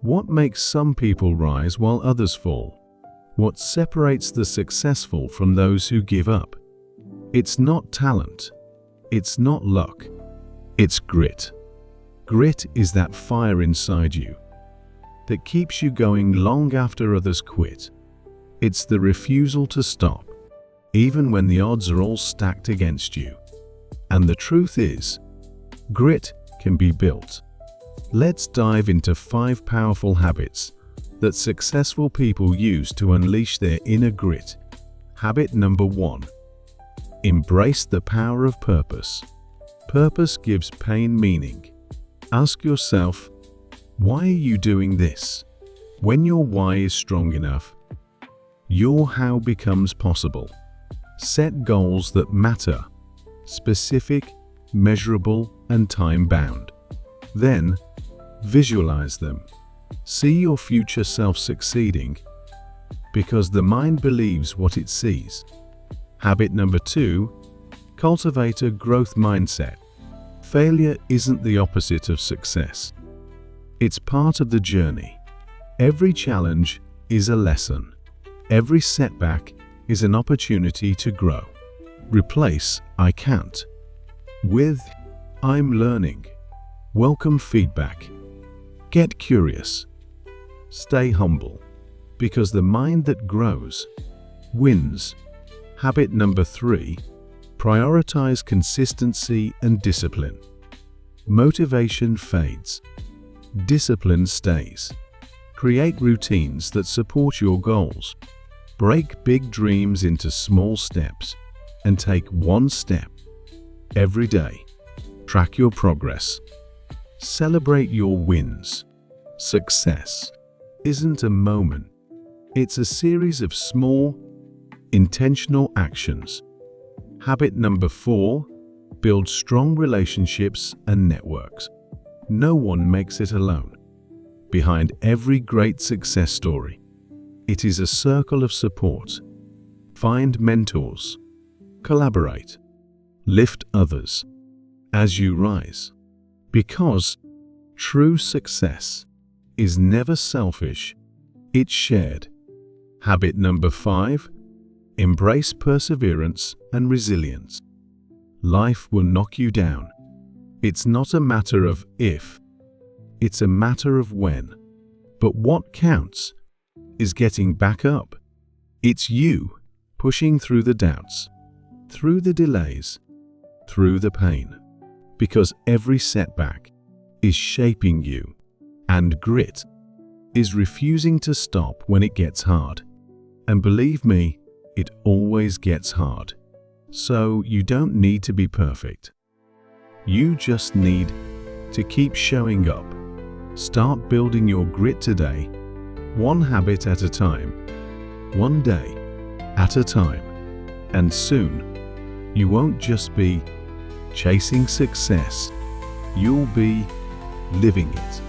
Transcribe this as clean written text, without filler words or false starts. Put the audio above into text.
What makes some people rise while others fall? What separates the successful from those who give up? It's not talent. It's not luck. It's grit. Grit is that fire inside you that keeps you going long after others quit. It's the refusal to stop, even when the odds are all stacked against you. And the truth is, grit can be built. Let's dive into 5 powerful habits that successful people use to unleash their inner grit. Habit number 1. Embrace the power of purpose. Purpose gives pain meaning. Ask yourself, why are you doing this? When your why is strong enough, your how becomes possible. Set goals that matter, specific, measurable, and time-bound. Then, visualize them. See your future self succeeding, because the mind believes what it sees. Habit number 2. Cultivate a growth mindset. Failure isn't the opposite of success. It's part of the journey. Every challenge is a lesson. Every setback is an opportunity to grow. Replace "I can't" with "I'm learning." Welcome feedback. Get curious. Stay humble, because the mind that grows wins. Habit number 3. Prioritize consistency and discipline. Motivation fades. Discipline stays. Create routines that support your goals. Break big dreams into small steps and take one step every day. Track your progress. Celebrate your wins. Success isn't a moment. It's a series of small, intentional actions. Habit number 4. Build strong relationships and networks. No one makes it alone. Behind every great success story, it is a circle of support. Find mentors. Collaborate. Lift others as you rise. Because true success is never selfish, it's shared. Habit number 5. Embrace perseverance and resilience. Life will knock you down. It's not a matter of if, it's a matter of when. But what counts is getting back up. It's you pushing through the doubts, through the delays, through the pain. Because every setback is shaping you, and grit is refusing to stop when it gets hard. And believe me, it always gets hard. So you don't need to be perfect. You just need to keep showing up. Start building your grit today, one habit at a time, one day at a time. And soon, you won't just be chasing success, you'll be living it.